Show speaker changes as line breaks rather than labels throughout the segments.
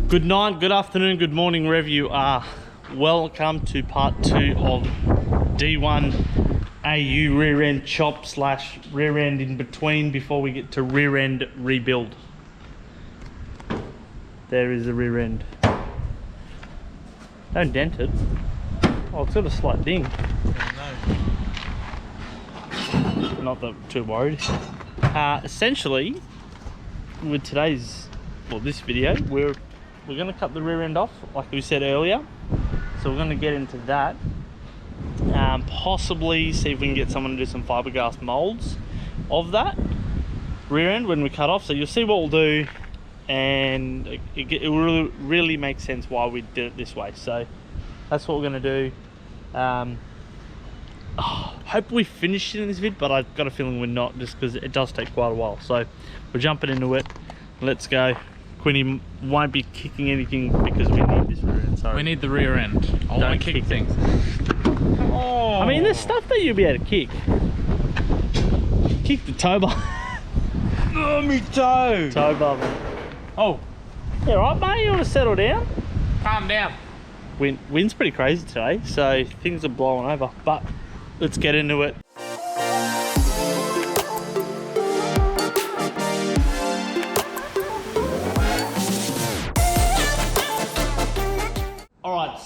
Good night, good afternoon, good morning, wherever you are. Welcome to part 2 of D1 AU rear end chop slash rear end in between before we get to rear end rebuild. There is the rear end. Don't dent it. Oh, it's got a slight ding. No. Not that too worried. Essentially, with this video, we're going to cut the rear end off, like we said earlier. So we're going to get into that. Possibly see if we can get someone to do some fiberglass molds of that rear end when we cut off. So you'll see what we'll do, and it really makes sense why we did it this way. So that's what we're going to do. Hope we finished it in this vid, but I've got a feeling we're not, just because it does take quite a while. So we're jumping into it. Let's go. Quinny won't be kicking anything because we need this rear end. Sorry.
We need the rear end. I want to kick things.
Oh. I mean, there's stuff that you'll be able to kick. Kick the tow bar.
Oh, me toe.
Tow bar.
Oh.
Yeah, right, mate. You want to settle down?
Calm down.
Wind's pretty crazy today, so things are blowing over. But let's get into it.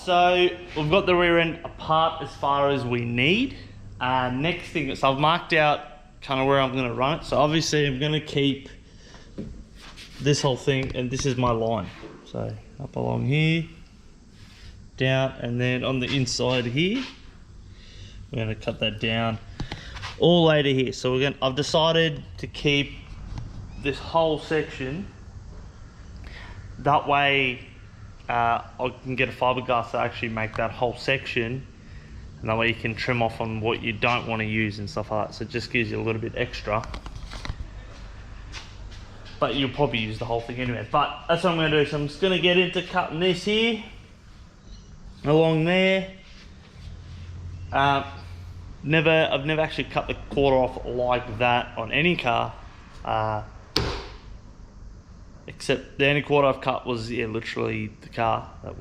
So we've got the rear end apart as far as we need. Next thing, so I've marked out kind of where I'm going to run it. So obviously I'm going to keep this whole thing, and this is my line. So up along here, down, and then on the inside here, we're going to cut that down all later here. So I've decided to keep this whole section that way. I can get a fiberglass to actually make that whole section, and that way you can trim off on what you don't want to use and stuff like that. So it just gives you a little bit extra, but you'll probably use the whole thing anyway. But that's what I'm going to do. So I'm just going to get into cutting this here along there. I've never actually cut the quarter off like that on any car, except the only quarter I've cut was literally the car that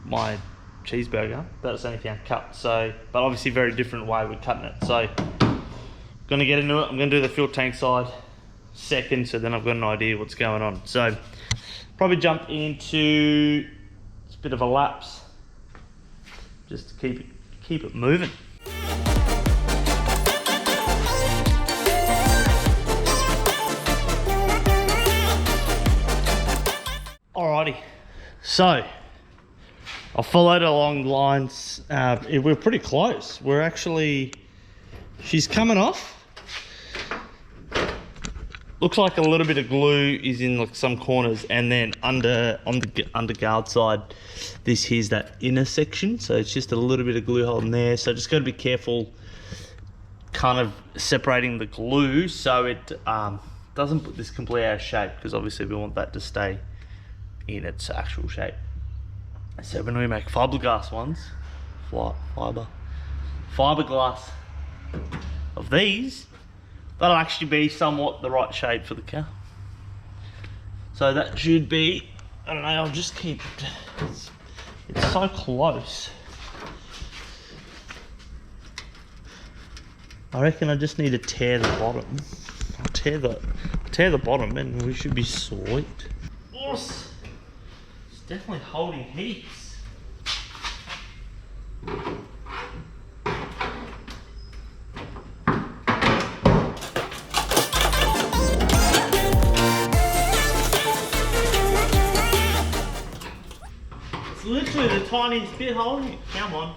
my cheeseburger. That's the only thing I cut. So, but obviously very different way we're cutting it. So, gonna get into it. I'm gonna do the fuel tank side second, so then I've got an idea what's going on. So, probably jump into a bit of a lapse, just to keep it moving. Alrighty, so I followed along the lines. We're pretty close. She's coming off. Looks like a little bit of glue is in like some corners, and then on the underguard side, this here's that inner section. So it's just a little bit of glue holding there. So just got to be careful, kind of separating the glue so it doesn't put this completely out of shape, because obviously we want that to stay in its actual shape. So when we make fiberglass ones, fiberglass of these, that'll actually be somewhat the right shape for the car. So that should be, I don't know, I'll just keep it. It's so close. I reckon I just need to tear the bottom. I'll tear the bottom, and we should be sweet. Awesome. Definitely holding heaps. It's literally the tiniest bit holding it. Come on.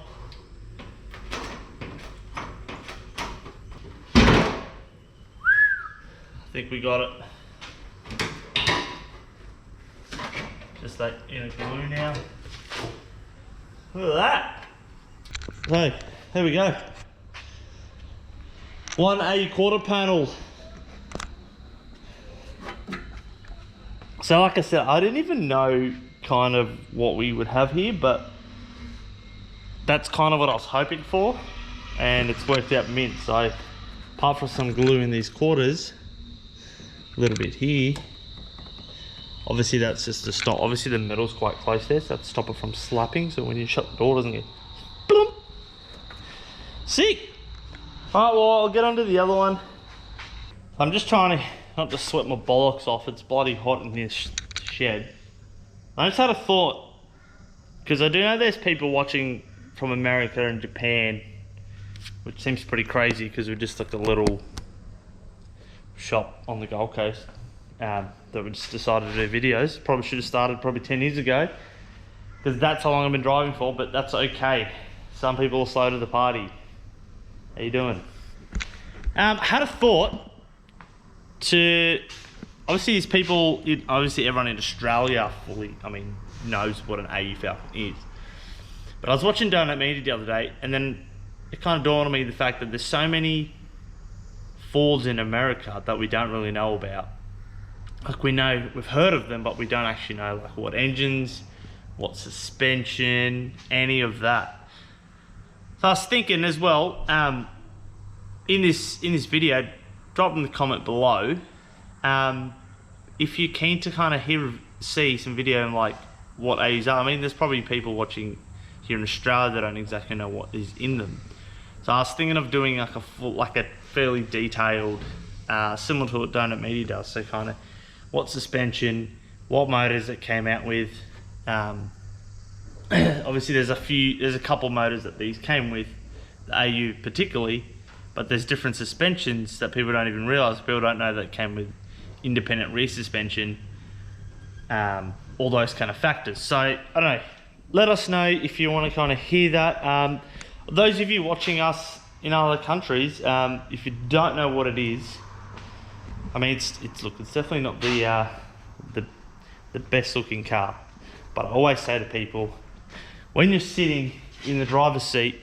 I think we got it. Just that inner glue now. Look at that. So, there we go. One AU quarter panel. So like I said, I didn't even know kind of what we would have here, but that's kind of what I was hoping for, and it's worked out mint. So apart from some glue in these quarters, a little bit here, Obviously that's just to stop. Obviously the metal's quite close there, so that's to stop it from slapping. So when you shut the door, it doesn't get boom. Sick. All right, well I'll get onto the other one. I'm just trying to not to sweat my bollocks off. It's bloody hot in this shed. I just had a thought, because I do know there's people watching from America and Japan, which seems pretty crazy because we're just like a little shop on the Gold Coast that we just decided to do videos. Probably should have started probably 10 years ago, because that's how long I've been driving for, but that's okay. Some people are slow to the party. How you doing? Had a thought to, obviously these people, obviously everyone in Australia fully, knows what an AU Falcon is. But I was watching Donut Media the other day, and then it kind of dawned on me the fact that there's so many Fords in America that we don't really know about. Like we've heard of them, but we don't actually know like what engines, what suspension, any of that. So I was thinking as well, in this video, drop in the comment below if you're keen to kind of see some video on like what AUs are. There's probably people watching here in Australia that don't exactly know what is in them. So I was thinking of doing like a fairly detailed, similar to what Donut Media does. So kind of what suspension, what motors it came out with. Obviously there's a couple motors that these came with, the AU particularly, but there's different suspensions that people don't even realize. People don't know that it came with independent rear suspension, all those kind of factors. So I don't know, let us know if you want to kind of hear that. Those of you watching us in other countries, if you don't know what it is, it's definitely not the best looking car, but I always say to people, when you're sitting in the driver's seat,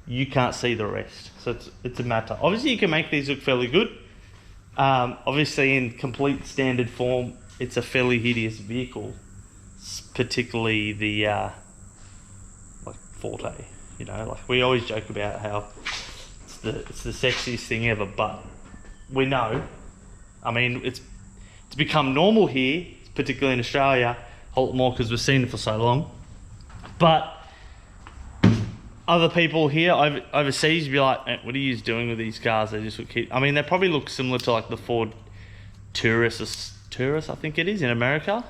you can't see the rest. So it's a matter. Obviously you can make these look fairly good. Obviously in complete standard form, it's a fairly hideous vehicle, particularly the like Forte. Like we always joke about how it's the sexiest thing ever, but we know, it's become normal here, particularly in Australia, a lot more because we've seen it for so long. But other people here overseas be like, what are you doing with these cars? They just would keep, they probably look similar to like the Ford Taurus, I think it is, in America.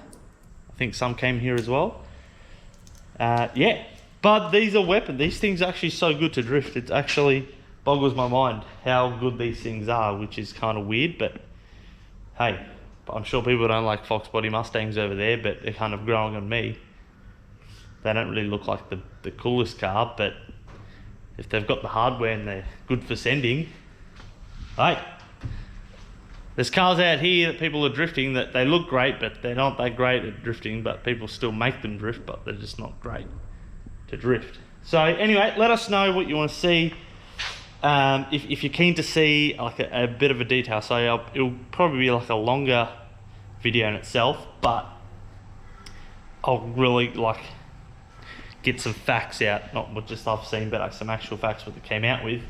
I think some came here as well. Yeah, but these are weapons. These things are actually so good to drift. It actually boggles my mind how good these things are, which is kind of weird, but hey, I'm sure people don't like Fox body Mustangs over there, but they're kind of growing on me. They don't really look like the coolest car, but if they've got the hardware and they're good for sending, hey, there's cars out here that people are drifting that they look great, but they're not that great at drifting, but people still make them drift, but they're just not great to drift. So anyway, let us know what you want to see. If you're keen to see like a bit of a detail, so it'll probably be like a longer video in itself, but I'll really like get some facts out, not what just I've seen, but like some actual facts what it came out with,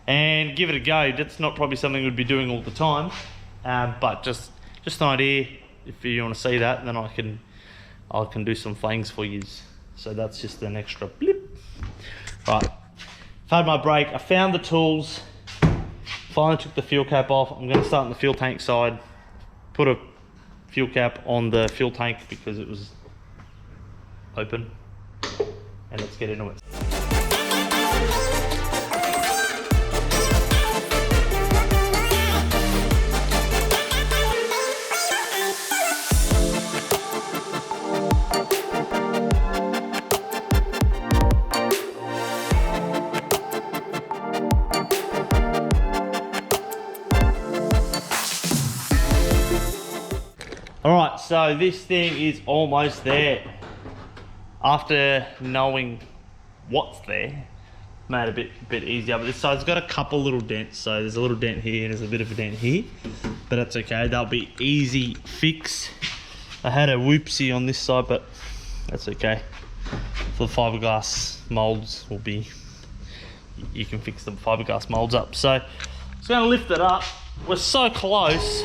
and give it a go. That's not probably something we'd be doing all the time, but just an idea. If you want to see that, then I can do some things for you. So that's just an extra blip. Right, I've had my break. I found the tools. Finally took the fuel cap off. I'm going to start on the fuel tank side. Put a fuel cap on the fuel tank because it was open. And let's get into it. Alright, so this thing is almost there. After knowing what's there, made it a bit easier. But this side's got a couple little dents, so there's a little dent here and there's a bit of a dent here, but that's okay. That'll be easy fix. I had a whoopsie on this side, but that's okay. For the fiberglass molds will be, you can fix the fiberglass molds up. So I'm just gonna lift it up. We're so close.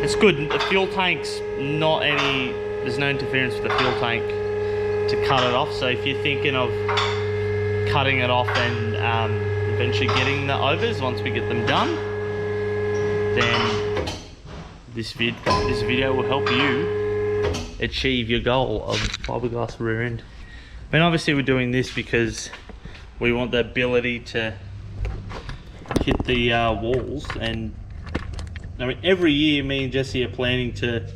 It's good. The fuel tank's not any, there's no interference with the fuel tank to cut it off. So if you're thinking of cutting it off and eventually getting the overs once we get them done, then this video will help you achieve your goal of fiberglass rear end. I mean, obviously we're doing this because we want the ability to hit the walls, and I mean every year me and Jesse are planning to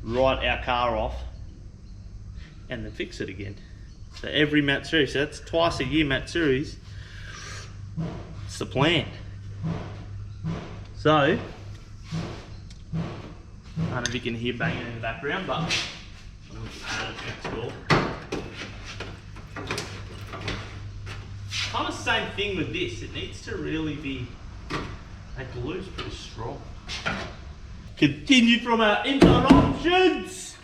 write our car off and then fix it again. So every mat series, so that's twice a year mat series. It's the plan. So I don't know if you can hear banging in the background, but that's cool. Kind of same thing with this. It needs to really be, that glue's pretty strong. Continue from our interruptions.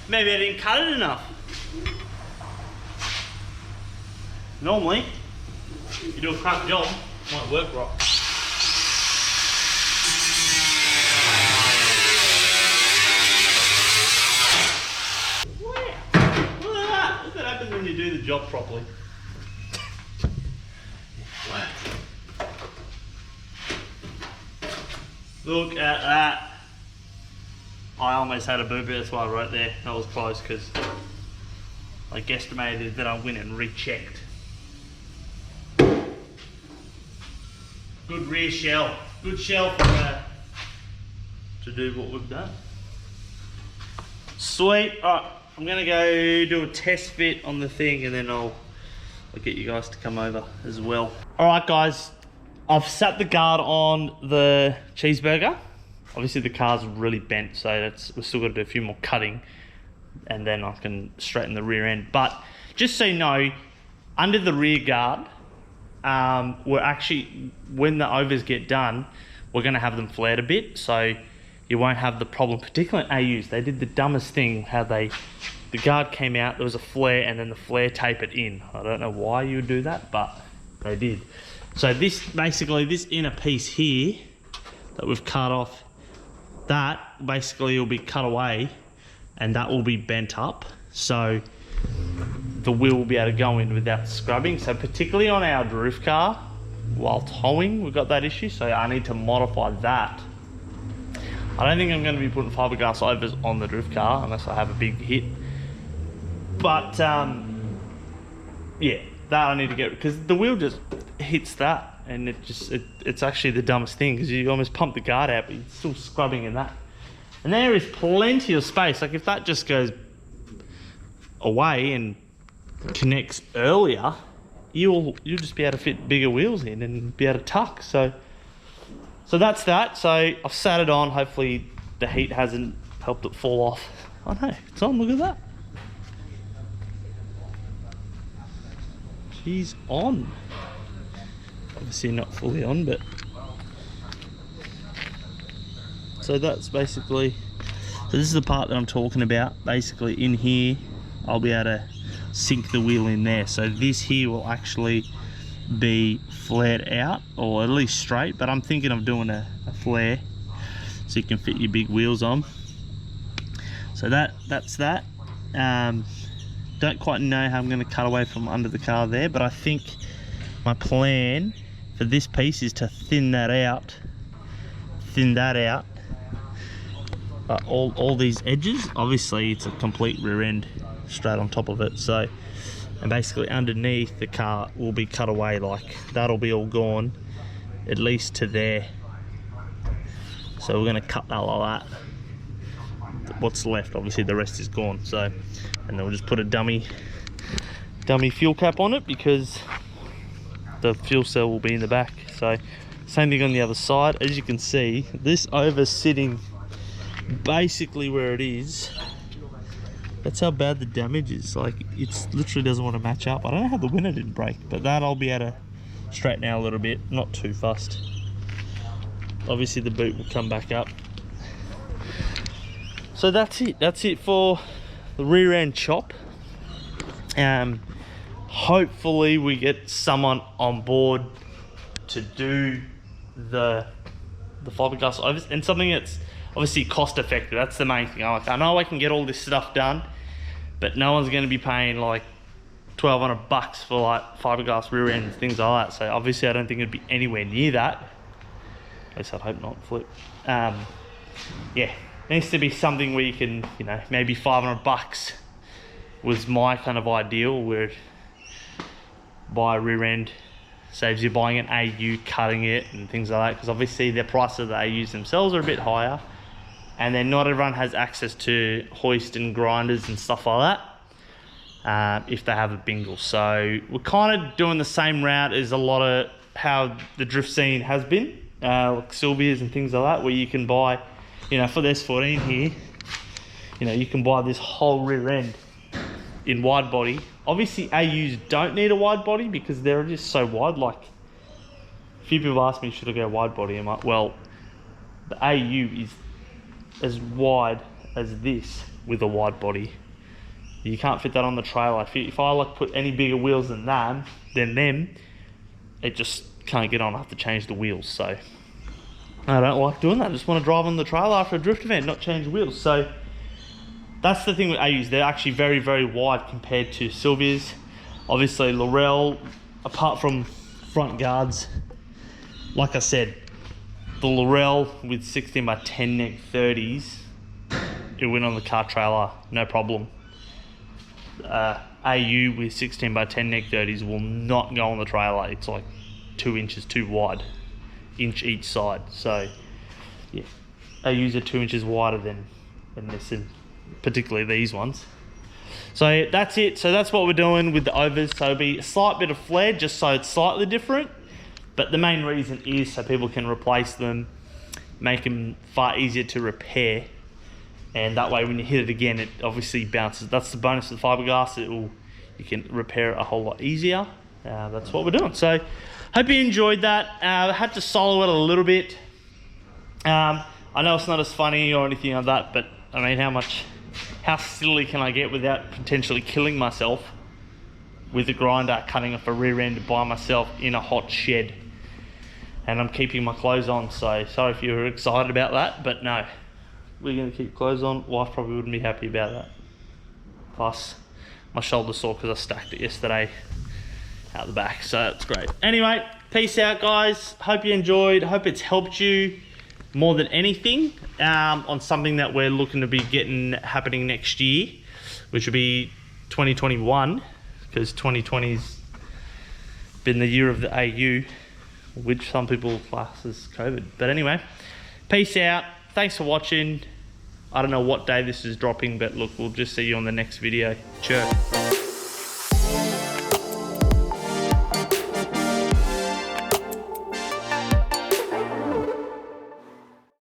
Maybe I didn't cut it enough. Normally, you do a crap job, it won't work right. Wow. Look what happens when you do the job properly. Look at that. I almost had a boo-boo, that's why I wrote there. That was close because I guesstimated that I went and rechecked. Good rear shell. Good shell for to do what we've done. Sweet. Alright, I'm gonna go do a test fit on the thing and then I'll get you guys to come over as well. Alright guys, I've sat the guard on the cheeseburger. Obviously the car's really bent, so we've still got to do a few more cutting and then I can straighten the rear end. But just so you know, under the rear guard, we're actually, when the overs get done, we're going to have them flared a bit, so you won't have the problem, particularly AUs. They did the dumbest thing, how the guard came out, there was a flare, and then the flare tapered in. I don't know why you would do that, but they did. So this, basically, this inner piece here that we've cut off, that basically will be cut away and that will be bent up, so the wheel will be able to go in without scrubbing. So particularly on our roof car, while towing, we've got that issue, so I need to modify that. I don't think I'm going to be putting fiberglass overs on the roof car unless I have a big hit, but yeah, that I need to get, because the wheel just hits that and it's actually the dumbest thing, because you almost pump the guard out but you're still scrubbing in that, and there is plenty of space. Like if that just goes away and connects earlier, you'll just be able to fit bigger wheels in and be able to tuck. So that's that. So I've sat it on, hopefully the heat hasn't helped it fall off. Oh no, it's on, look at that. She's on. Obviously not fully on, but so that's basically, so this is the part that I'm talking about. Basically in here I'll be able to sink the wheel in there, so this here will actually be flared out, or at least straight, but I'm thinking of doing a flare so you can fit your big wheels on. So that's that. Don't quite know how I'm going to cut away from under the car there, but I think my plan for this piece is to thin that out, all these edges. Obviously it's a complete rear end straight on top of it, so, and basically underneath the car will be cut away, like that'll be all gone at least to there. So we're going to cut that like that. What's left, obviously the rest is gone. So, and then we'll just put a dummy fuel cap on it, because the fuel cell will be in the back. So same thing on the other side. As you can see, this over sitting basically where it is, that's how bad the damage is. Like, it's literally doesn't want to match up. I don't know how the winner didn't break, but that I'll be able to straighten out a little bit, not too fussed. Obviously the boot will come back up. So that's it for the rear end chop. Hopefully we get someone on board to do the fiberglass overs, and something that's obviously cost effective. That's the main thing. I know I can get all this stuff done, but no one's going to be paying like $1,200 for like fiberglass rear ends, things like that. So obviously I don't think it'd be anywhere near that. At least I'd hope not. Flip. Yeah, needs to be something where you can, you know, maybe $500 was my kind of ideal, where buy a rear end, saves you buying an AU, cutting it and things like that, because obviously the price of the AUs themselves are a bit higher, and then not everyone has access to hoist and grinders and stuff like that if they have a bingle. So we're kind of doing the same route as a lot of how the drift scene has been, like Sylvia's and things like that, where you can buy, you know, for this 14 here, you know, you can buy this whole rear end in wide body. Obviously AUs don't need a wide body because they're just so wide. Like, a few people ask me, should I go wide body? I'm like, well, the AU is as wide as this with a wide body. You can't fit that on the trailer. If I like put any bigger wheels than them, it just can't get on. I have to change the wheels. So I don't like doing that. I just want to drive on the trailer after a drift event, not change wheels. So that's the thing with AUs. They're actually very, very wide compared to Sylvia's. Obviously Laurel, apart from front guards, like I said, the Laurel with 16 by 10 neck 30s, it went on the car trailer, no problem. AU with 16 by 10 neck 30s will not go on the trailer. It's like 2 inches too wide, inch each side. So yeah, AUs are 2 inches wider than this, and particularly these ones. So that's it. So that's what we're doing with the overs. So it'll be a slight bit of flare, just so it's slightly different, but the main reason is so people can replace them, make them far easier to repair, and that way when you hit it again, it obviously bounces. That's the bonus of the fiberglass. You can repair it a whole lot easier. That's what we're doing. So hope you enjoyed that. I had to solo it a little bit. I know it's not as funny or anything like that, but I mean, how silly can I get without potentially killing myself with a grinder cutting off a rear end by myself in a hot shed? And I'm keeping my clothes on, so sorry if you were excited about that, but no, we're gonna keep clothes on. Wife probably wouldn't be happy about that. Plus, my shoulder's sore because I stacked it yesterday out the back, so that's great. Anyway, peace out, guys. Hope you enjoyed. Hope it's helped you more than anything on something that we're looking to be happening next year, which will be 2021, because 2020's been the year of the AU, which some people class as COVID. But anyway, peace out. Thanks for watching. I don't know what day this is dropping, but look, we'll just see you on the next video. Cheers.